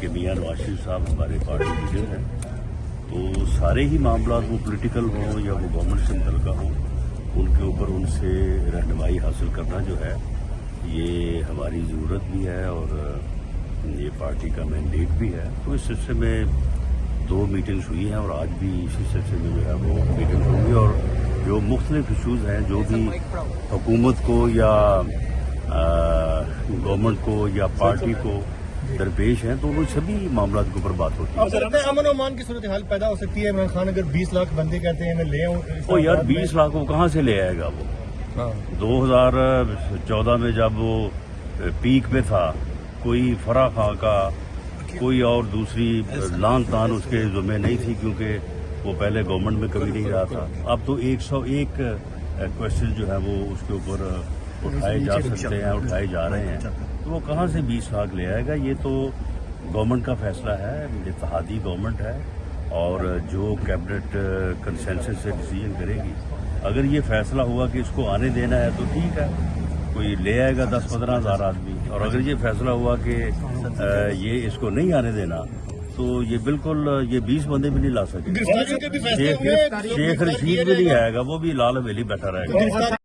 کہ میاں نواز شریف صاحب ہمارے پارٹی لیڈر ہیں، تو سارے ہی معاملات وہ پولیٹیکل ہوں یا وہ گورنمنٹ سے متعلقہ ہوں، ان کے اوپر ان سے رہنمائی حاصل کرنا جو ہے یہ ہماری ضرورت بھی ہے اور یہ پارٹی کا مینڈیٹ بھی ہے۔ تو اس سلسلے میں 2 میٹنگز ہوئی ہیں اور آج بھی اسی سلسلے میں جو ہے وہ میٹنگ ہوگی، اور جو مختلف ایشوز ہیں جو بھی حکومت کو یا گورنمنٹ کو یا پارٹی کو درپیش ہیں تو وہ سبھی معاملات کے اوپر بات ہوتی ہے۔ امن و امان کی صورتحال پیدا ہو سکتی ہے عمران خان اگر 20 لاکھ بندے کہتے ہیں میں لے آؤں؟ وہ یار 20 لاکھ وہ کہاں سے لے آئے گا؟ وہ 2014 میں جب وہ پیک پہ تھا، کوئی فرح خان کا کوئی اور دوسری لان تان اس کے ذمہ نہیں تھی، کیونکہ وہ پہلے گورنمنٹ میں کبھی نہیں رہا تھا۔ اب تو 101 کوشچن جو ہے وہ اس کے اوپر اٹھائے جا سکتے ہیں، اٹھائے جا رہے ہیں، تو وہ کہاں سے 20 لاکھ لے آئے گا؟ یہ تو گورنمنٹ کا فیصلہ ہے، اتحادی گورنمنٹ ہے، اور جو کیبنٹ کنسنسس سے ڈیسیژن کرے گی۔ اگر یہ فیصلہ ہوا کہ اس کو آنے دینا ہے تو ٹھیک ہے، کوئی لے آئے گا 10-15 ہزار آدمی، اور اگر یہ فیصلہ ہوا کہ یہ اس کو نہیں آنے دینا تو یہ بالکل یہ 20 بندے بھی نہیں لا سکے۔ شیخ رشید بھی نہیں آئے گا، وہ بھی لال حویلی بیٹھا رہے گا۔